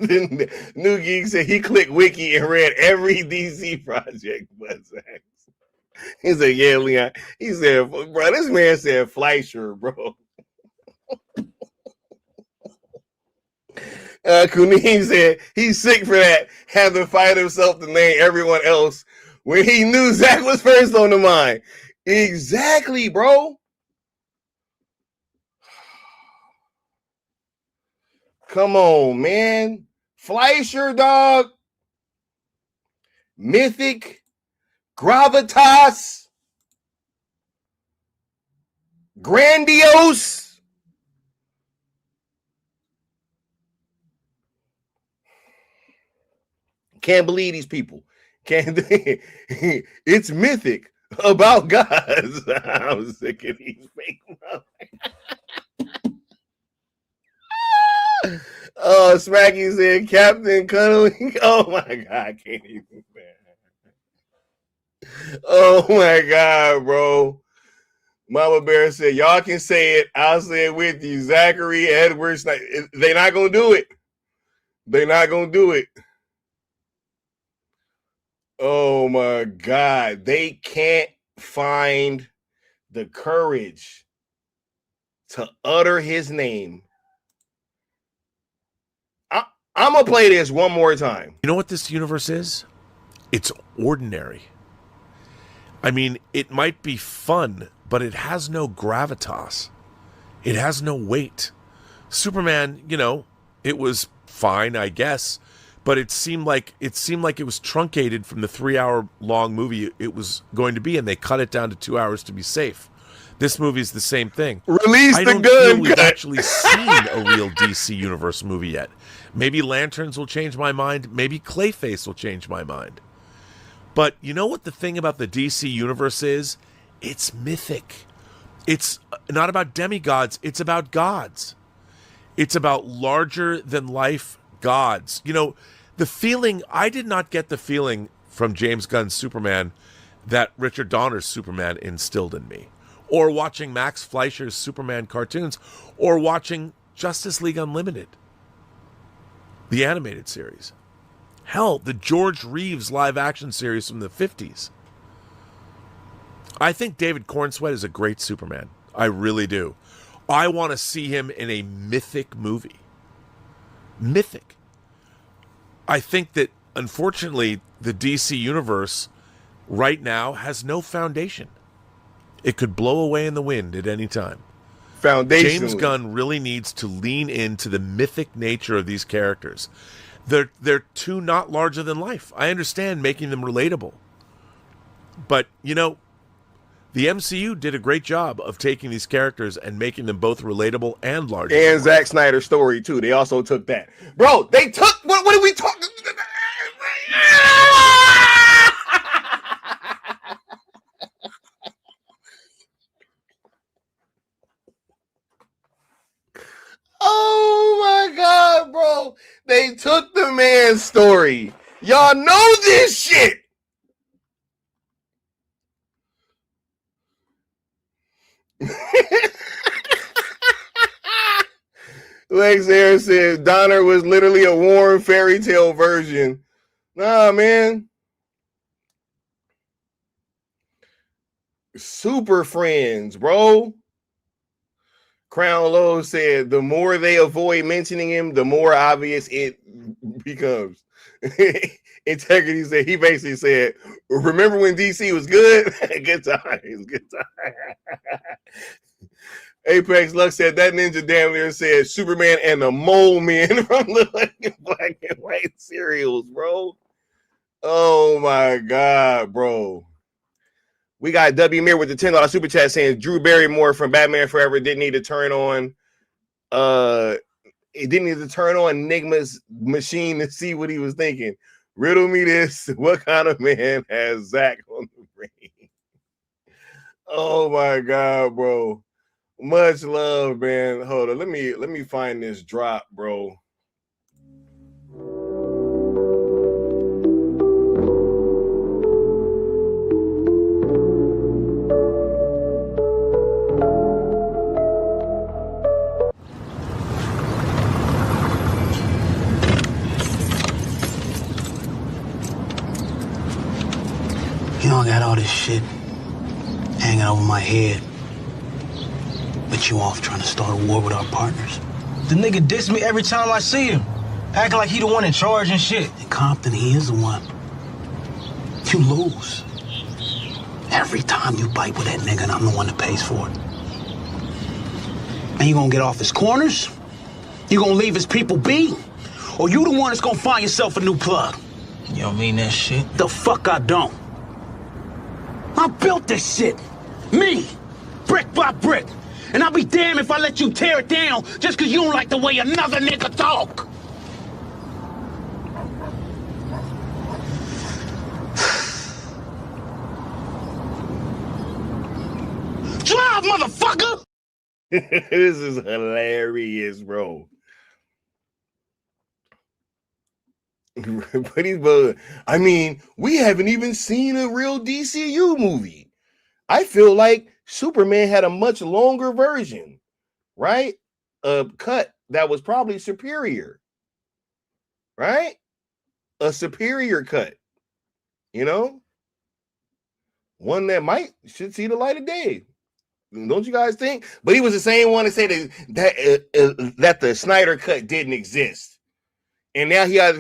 Then New Geek said he clicked wiki and read every DC project but Zach. He said, yeah, Leon. He said, bro, this man said Fleischer, bro. Kunin said he's sick for that, had to fight himself to name everyone else when he knew Zach was first on the mind. Exactly, bro. Come on, man. Fleischer, dog. Mythic. Gravitas. Grandiose. Can't believe these people. Can't. It's mythic about gods. I'm sick of these fake Oh, Smacky said Captain Cunneling. Oh my God, I can't even. Oh my God, bro. Mama Bear said, y'all can say it. I'll say it with you. Zachary Edwards. They're not going to do it. They're not going to do it. Oh my God. They can't find the courage to utter his name. I'm going to play this one more time. You know what this universe is? It's ordinary. I mean, it might be fun, but it has no gravitas. It has no weight. Superman, it was fine, I guess, but it seemed like it was truncated from the 3-hour-long movie it was going to be, and they cut it down to 2 hours to be safe. This movie's the same thing. Release the gun. I don't feel we've actually seen a real DC Universe movie yet. Maybe Lanterns will change my mind. Maybe Clayface will change my mind. But you know what the thing about the DC Universe is? It's mythic. It's not about demigods. It's about gods. It's about larger-than-life gods. The feeling, I did not get the feeling from James Gunn's Superman that Richard Donner's Superman instilled in me. Or watching Max Fleischer's Superman cartoons. Or watching Justice League Unlimited. The animated series. Hell, the George Reeves live-action series from the 50s. I think David Cornsweet is a great Superman. I really do. I want to see him in a mythic movie. Mythic. I think that, unfortunately, the DC Universe right now has no foundation. It could blow away in the wind at any time. Foundationally. James Gunn really needs to lean into the mythic nature of these characters. they're too not larger than life. I understand making them relatable, but you know, the MCU did a great job of taking these characters and making them both relatable and larger. And Zack Snyder's story too. They also took that, bro. They took what are we talking? Oh my God, bro. They took the man's story. Y'all know this shit. Lex Air says Donner was literally a warm fairy tale version. Nah, man. Super friends, bro. Crown Low said the more they avoid mentioning him, the more obvious it becomes. Integrity said, he basically said, remember when DC was good? Good times, good times. Apex Lux said that ninja damn near said Superman and the Mole Men from the black and white serials, bro. Oh my God, bro. We got W. Mir with the $10 super chat saying Drew Barrymore from Batman Forever didn't need to turn on it didn't need to turn on Enigma's machine to see what he was thinking. Riddle me this. What kind of man has Zach on the ring? Oh my God, bro. Much love, man. Hold on. Let me find this drop, bro. You know, I got all this shit hanging over my head. But you off trying to start a war with our partners. The nigga diss me every time I see him. Acting like he the one in charge and shit. In Compton, he is the one. You lose. Every time you bite with that nigga, and I'm the one that pays for it. And you gonna get off his corners? You gonna leave his people be? Or you the one that's gonna find yourself a new plug? You don't mean that shit? The fuck I don't. I built this shit. Me. Brick by brick. And I'll be damned if I let you tear it down just because you don't like the way another nigga talk. Drive, motherfucker! This is hilarious, bro. But I mean, we haven't even seen a real DCU movie. I feel like Superman had a much longer version, right? A cut that was probably superior, right? A superior cut, you know? One that should see the light of day. Don't you guys think? But he was the same one that said that the Snyder cut didn't exist. And now he out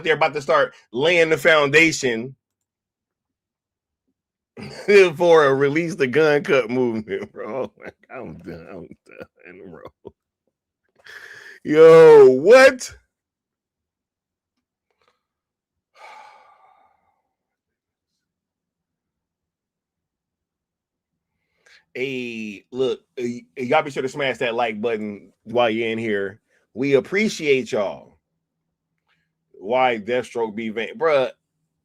there about to start laying the foundation for a release the gun cut movement, bro. I'm done, bro. Yo, what? Hey, look, y'all be sure to smash that like button while you're in here. We appreciate y'all. Why Deathstroke be Bane? Bruh,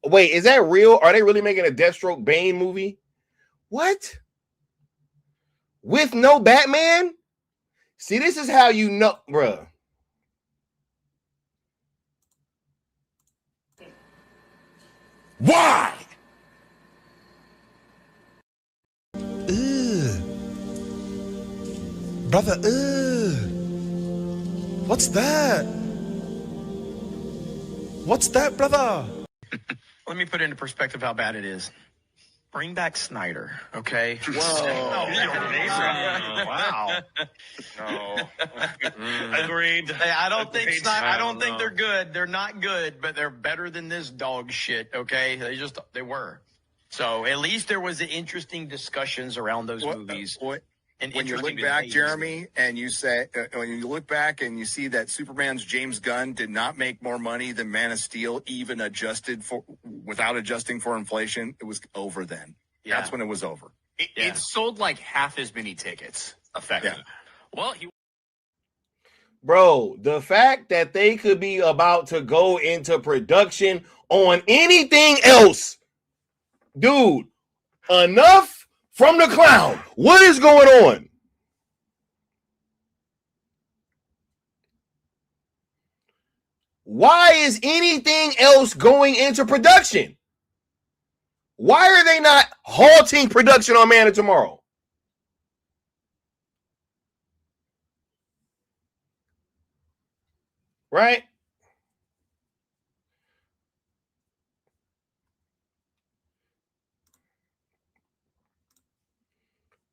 wait, is that real? Are they really making a Deathstroke Bane movie? What? With no Batman? See, this is how you know, bruh. Why? Brother, what's that? What's that, brother? Let me put into perspective how bad it is. Bring back Snyder, okay? Whoa. Wow. No. Agreed. Hey, I don't think they're good. They're not good, but they're better than this dog shit, okay? They were. So at least there was interesting discussions around those movies. And when you look back, Jeremy, and you say, when you look back and you see that Superman's James Gunn did not make more money than Man of Steel, even without adjusting for inflation, it was over then. Yeah. That's when it was over. It sold like half as many tickets, effectively. Yeah. Well, Bro, the fact that they could be about to go into production on anything else, dude, enough from the clown. What is going on? Why is anything else going into production? Why are they not halting production on Man of Tomorrow? Right?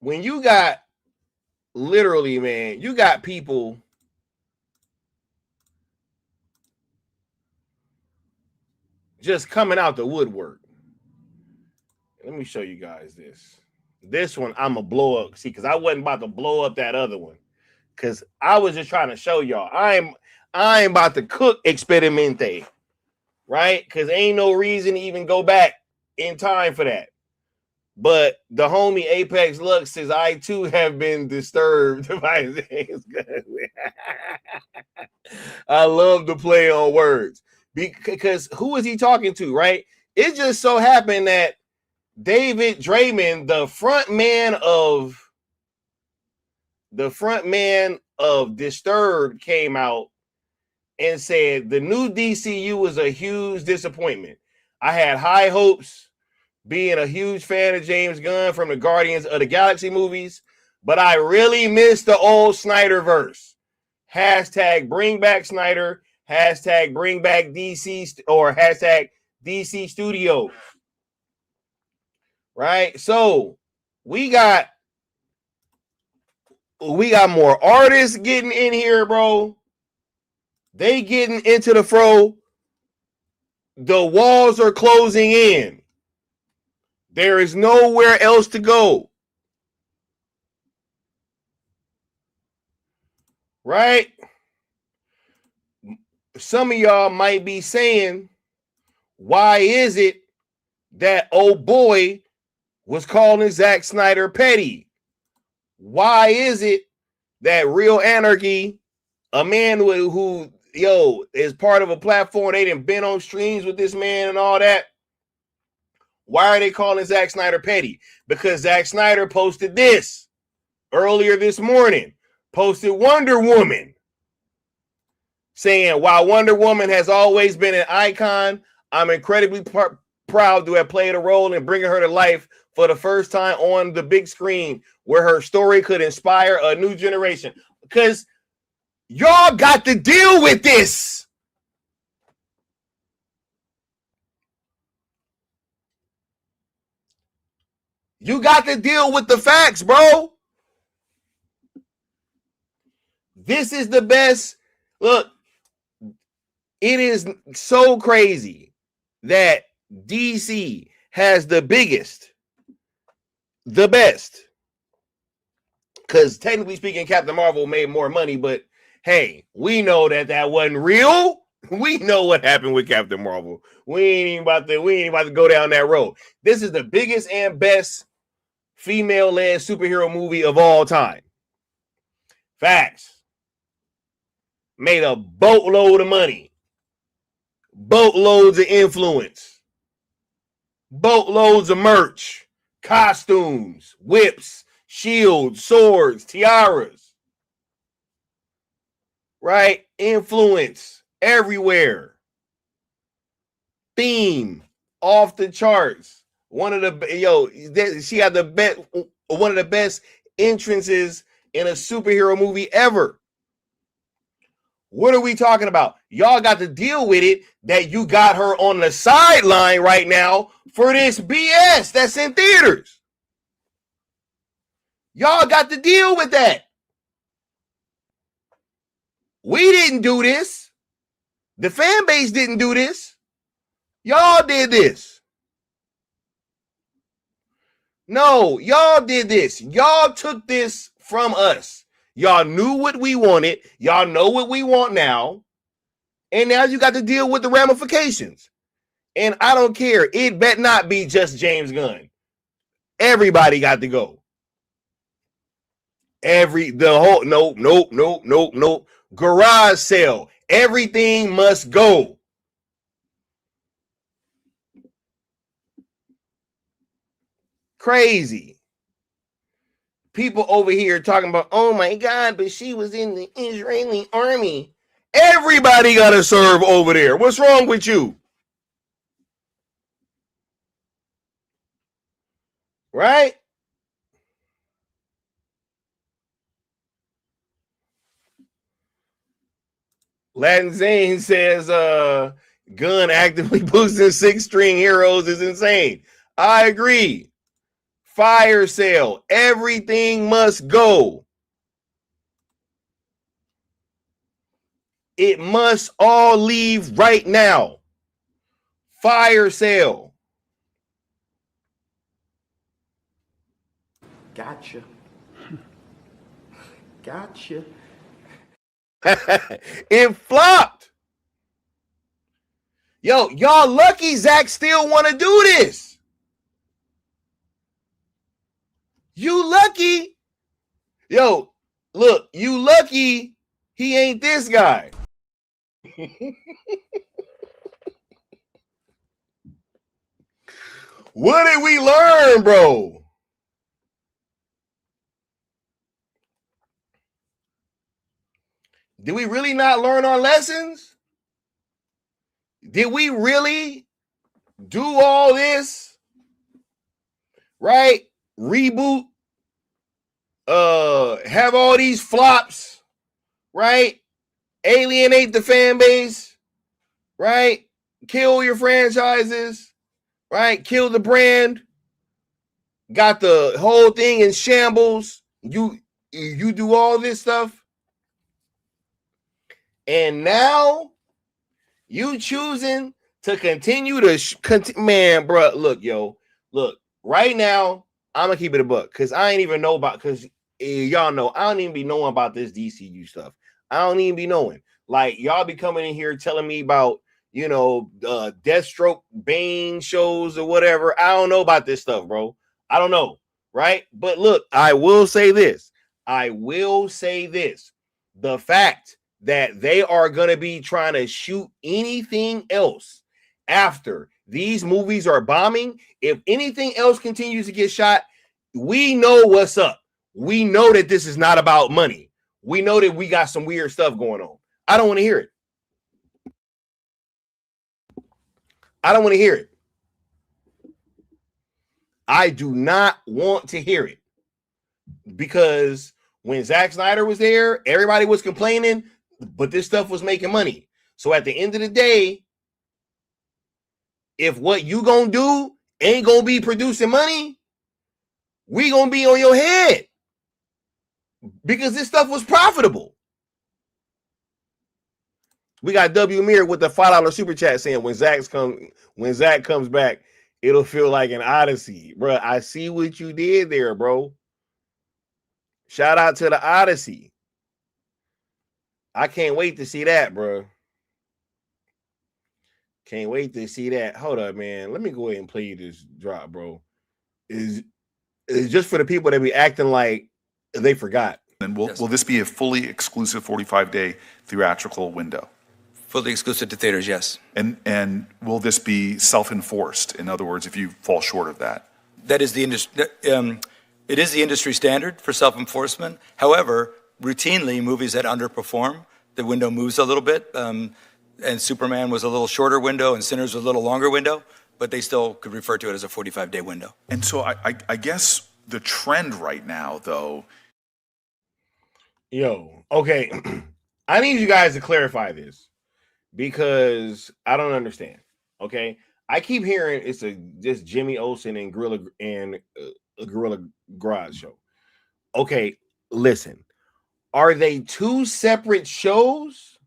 When you got, literally, man, you got people just coming out the woodwork. Let me show you guys this. This one I'm going to blow up. See, because I wasn't about to blow up that other one. Because I was just trying to show y'all. I'm about to cook Experimente. Right? Because ain't no reason to even go back in time for that. But the homie Apex Lux says, I too have been disturbed by James Gunn. I love the play on words. Because who is he talking to, right? It just so happened that David Draymond, the front man of Disturbed, came out and said the new DCU was a huge disappointment. I had high hopes, being a huge fan of James Gunn from the Guardians of the Galaxy movies, but I really miss the old Snyderverse. Hashtag bring back Snyder, hashtag bring back DC, or hashtag DC Studios. Right? So we got more artists getting in here, bro. They getting into the fro. The walls are closing in. There is nowhere else to go. Right? Some of y'all might be saying, why is it that old boy was calling Zack Snyder petty? Why is it that Real Anarchy, a man who is part of a platform, they done been on streams with this man and all that, why are they calling Zack Snyder petty? Because Zack Snyder posted this earlier this morning, posted Wonder Woman, saying, while Wonder Woman has always been an icon, I'm incredibly proud to have played a role in bringing her to life for the first time on the big screen, where her story could inspire a new generation. Because y'all got to deal with this. You got to deal with the facts, bro. This is the best. Look, it is so crazy that DC has the best. Because technically speaking, Captain Marvel made more money, but hey, we know that wasn't real. We know what happened with Captain Marvel. We ain't about to go down that road. This is the biggest and best female-led superhero movie of all time. Facts. Made a boatload of money. Boatloads of influence. Boatloads of merch. Costumes. Whips. Shields. Swords. Tiaras. Right? Influence. Everywhere. Theme. Off the charts. She had one of the best entrances in a superhero movie ever. What are we talking about? Y'all got to deal with it that you got her on the sideline right now for this BS that's in theaters. Y'all got to deal with that. We didn't do this. The fan base didn't do this. Y'all did this. No, y'all did this. Y'all took this from us. Y'all knew what we wanted. Y'all know what we want now. And now you got to deal with the ramifications. And I don't care. It better not be just James Gunn. Everybody got to go. Nope. Garage sale. Everything must go. Crazy. People over here talking about, oh my God, but she was in the Israeli army. Everybody got to serve over there. What's wrong with you? Right? Latin Zane says, Gunn actively boosting 6-string heroes is insane. I agree. Fire sale. Everything must go. It must all leave right now. Fire sale. Gotcha. Gotcha. It flopped. Yo, y'all lucky Zack still want to do this. You lucky. Yo, look, you lucky he ain't this guy. What did we learn, bro? Did we really not learn our lessons? Did we really do all this? Right? Reboot. Have all these flops, right? Alienate the fan base, right? Kill your franchises, right? Kill the brand. Got the whole thing in shambles. You do all this stuff. And now you choosing to continue to man, bro. Look, right now, I'm gonna keep it a buck because I ain't even know about because y'all know I don't even be knowing about this DCU stuff. I don't even be knowing. Like y'all be coming in here telling me about Deathstroke Bane shows or whatever. I don't know about this stuff, bro. I don't know, right? But look, I will say this. The fact that they are going to be trying to shoot anything else after these movies are bombing, if anything else continues to get shot, we know what's up. We know that this is not about money. We know that we got some weird stuff going on. I don't want to hear it. I do not want to hear it. Because when Zack Snyder was there, everybody was complaining, but this stuff was making money. So at the end of the day, if what you gonna do ain't gonna be producing money, we gonna be on your head. Because this stuff was profitable. We got W Mir with the $5 super chat saying when Zack comes back, it'll feel like an Odyssey. Bro, I see what you did there, bro. Shout out to the Odyssey. I can't wait to see that, bro. Can't wait to see that. Hold up, man. Let me go ahead and play this drop, bro. Is just for the people that be acting like they forgot. And will this be a fully exclusive 45-day theatrical window? Fully exclusive to theaters, yes. And will this be self-enforced? In other words, if you fall short of that? That is the industry. It is the industry standard for self-enforcement. However, routinely, movies that underperform, the window moves a little bit. And Superman was a little shorter window, and Sinners was a little longer window, but they still could refer to it as a 45-day window. And so I guess the trend right now, though. Okay. I need you guys to clarify this because I don't understand. Okay. I keep hearing it's just Jimmy Olsen and Gorilla Garage show. Okay, listen. Are they two separate shows?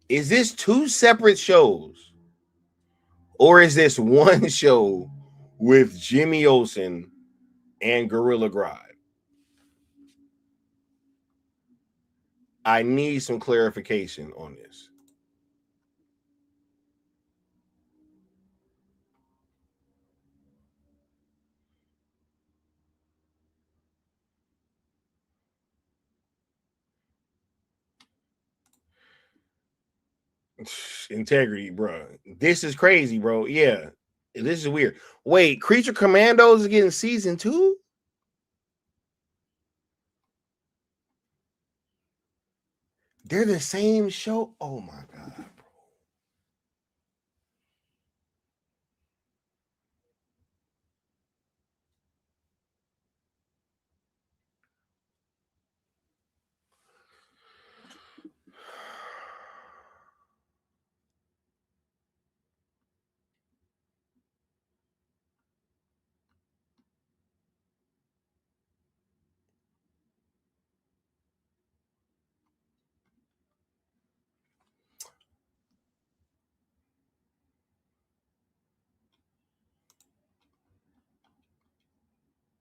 Is this two separate shows? Or is this one show with Jimmy Olsen and Gorilla Grodd. I need some clarification on this. Integrity, bro. This is crazy, bro. Yeah, this is weird. Wait, Creature Commandos is getting season 2? They're the same show. Oh my god, bro.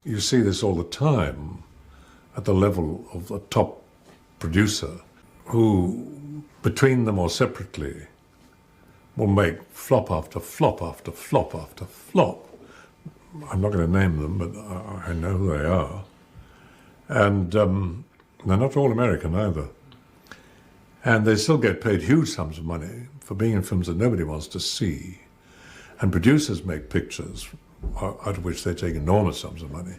You see this all the time at the level of the top producer who, between them or separately, will make flop after flop after flop after flop. I'm not going to name them, but I know who they are. And they're not all American either. And they still get paid huge sums of money for being in films that nobody wants to see. And producers make pictures out of which they take enormous sums of money.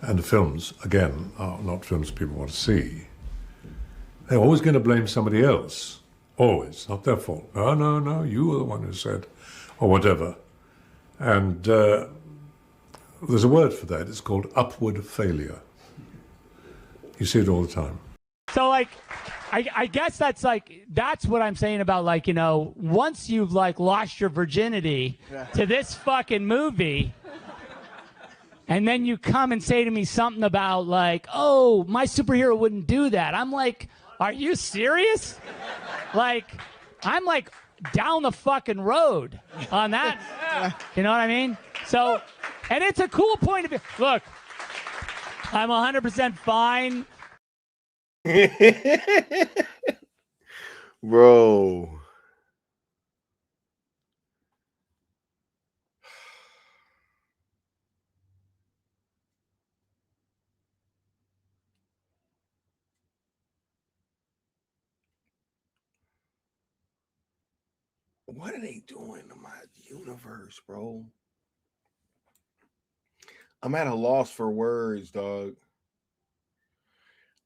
And the films, again, are not films people want to see. They're always going to blame somebody else. Always. Not their fault. No, you were the one who said, or whatever. And there's a word for that. It's called upward failure. You see it all the time. So, like, I guess that's what I'm saying about, like, you know, once you've, like, lost your virginity to this fucking movie, and then you come and say to me something about, like, oh, my superhero wouldn't do that. I'm like, are you serious? Like, I'm, like, down the fucking road on that. You know what I mean? So, and it's a cool point of view. Look, I'm 100% fine. Bro. What are they doing to my universe, bro? I'm at a loss for words, dog.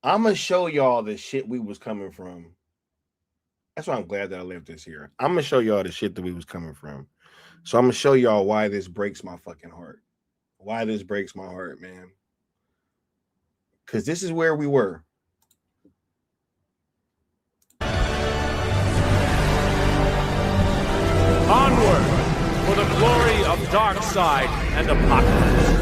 I'm going to show y'all the shit we was coming from. That's why I'm glad that I left this here. I'm going to show y'all the shit that we was coming from. So I'm going to show y'all why this breaks my fucking heart. Why this breaks my heart, man. Because this is where we were. Onward for the glory of Darkseid and Apocalypse.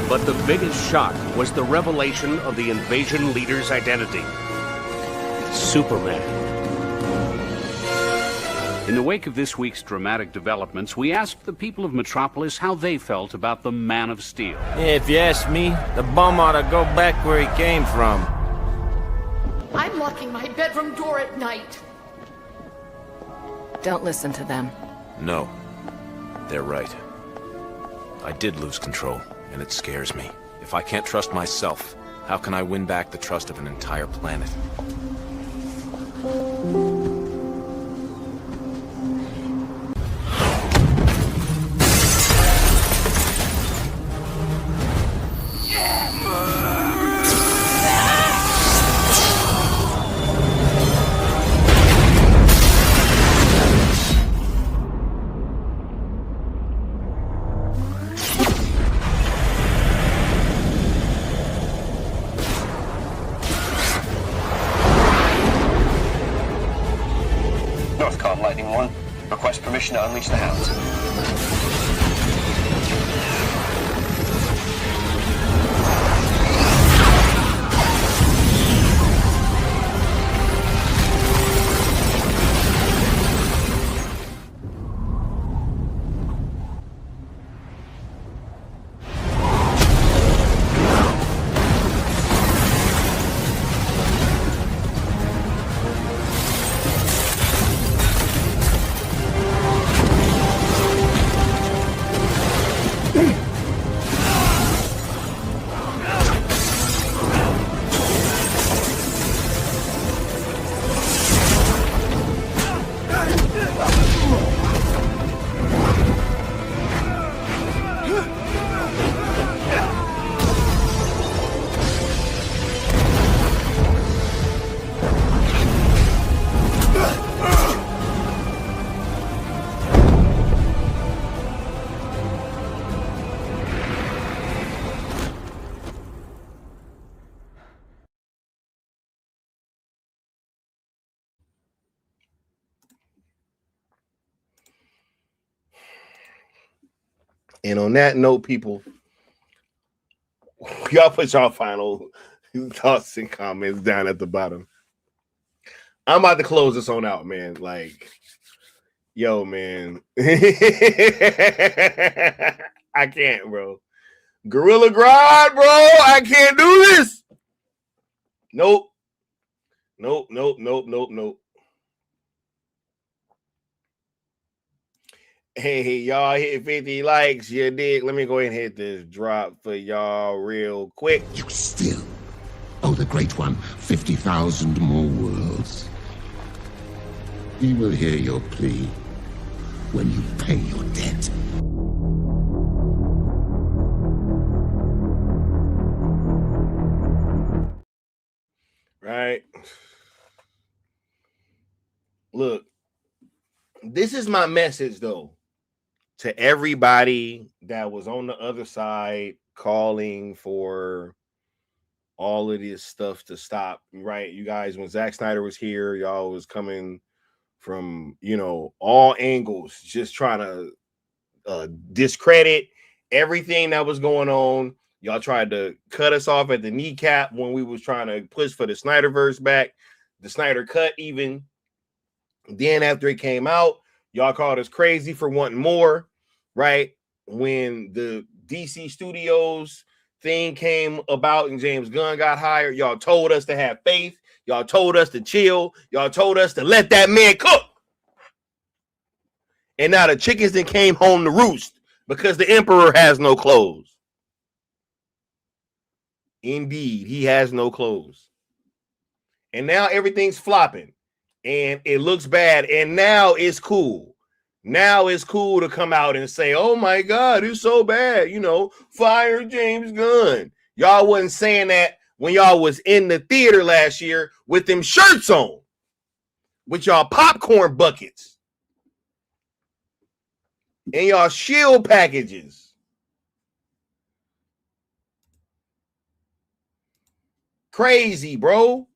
But the biggest shock was the revelation of the invasion leader's identity. Superman. In the wake of this week's dramatic developments, we asked the people of Metropolis how they felt about the Man of Steel. Yeah, if you ask me, the bum ought to go back where he came from. I'm locking my bedroom door at night. Don't listen to them. No, they're right. I did lose control, and it scares me. If I can't trust myself, how can I win back the trust of an entire planet? Lightning 1, request permission to unleash the hounds. And on that note, people, y'all put y'all final thoughts and comments down at the bottom. I'm about to close this on out, man. Like, yo, man. I can't, bro. Gorilla Grodd, bro. I can't do this. Nope. Nope. Hey, y'all hit 50 likes, you dig? Let me go ahead and hit this drop for y'all real quick. You still owe the Great One 50,000 more worlds. He will hear your plea when you pay your debt. Right? Look, this is my message, though, to everybody that was on the other side calling for all of this stuff to stop, right? You guys, when Zack Snyder was here, y'all was coming from, all angles, just trying to discredit everything that was going on. Y'all tried to cut us off at the kneecap when we was trying to push for the Snyderverse back, the Snyder cut even. Then after it came out, y'all called us crazy for wanting more, right? When the DC Studios thing came about and James Gunn got hired, y'all told us to have faith. Y'all told us to chill. Y'all told us to let that man cook. And now the chickens then came home to roost because the emperor has no clothes. Indeed, he has no clothes. And now everything's flopping. And it looks bad. And now it's cool. Now it's cool to come out and say, oh my God, it's so bad. Fire James Gunn. Y'all wasn't saying that when y'all was in the theater last year with them shirts on. With y'all popcorn buckets. And y'all shield packages. Crazy, bro.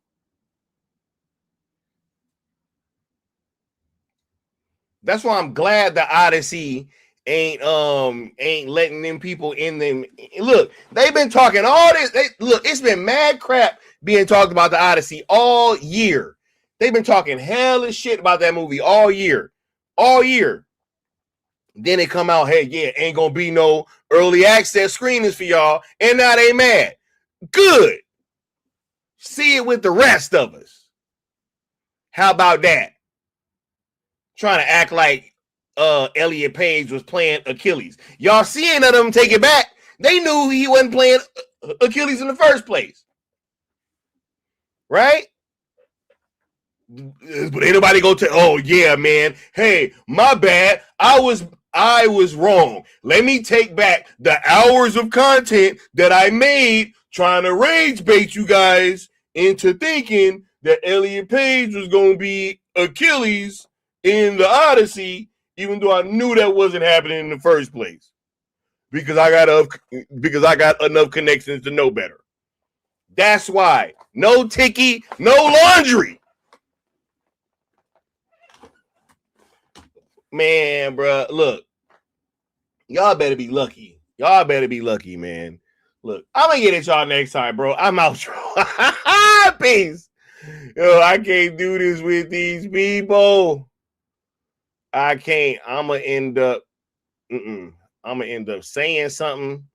That's why I'm glad the Odyssey ain't letting them people in them. Look, they've been talking all this. It's been mad crap being talked about the Odyssey all year. They've been talking hellish shit about that movie all year. All year. Then they come out, hey, yeah, ain't gonna be no early access screenings for y'all. And now they mad. Good. See it with the rest of us. How about that? Trying to act like Elliot Page was playing Achilles. Y'all seeing of them take it back. They knew he wasn't playing Achilles in the first place. Right? But ain't nobody go to, oh yeah, man. Hey, my bad. I was wrong. Let me take back the hours of content that I made trying to rage bait you guys into thinking that Elliot Page was going to be Achilles in the Odyssey, even though I knew that wasn't happening in the first place. Because I got enough connections to know better. That's why. No ticky, no laundry. Man, bro, look. Y'all better be lucky. Y'all better be lucky, man. Look, I'm going to get at y'all next time, bro. I'm out. Peace. Yo, I can't do this with these people. I can't. I'm going to end up saying something.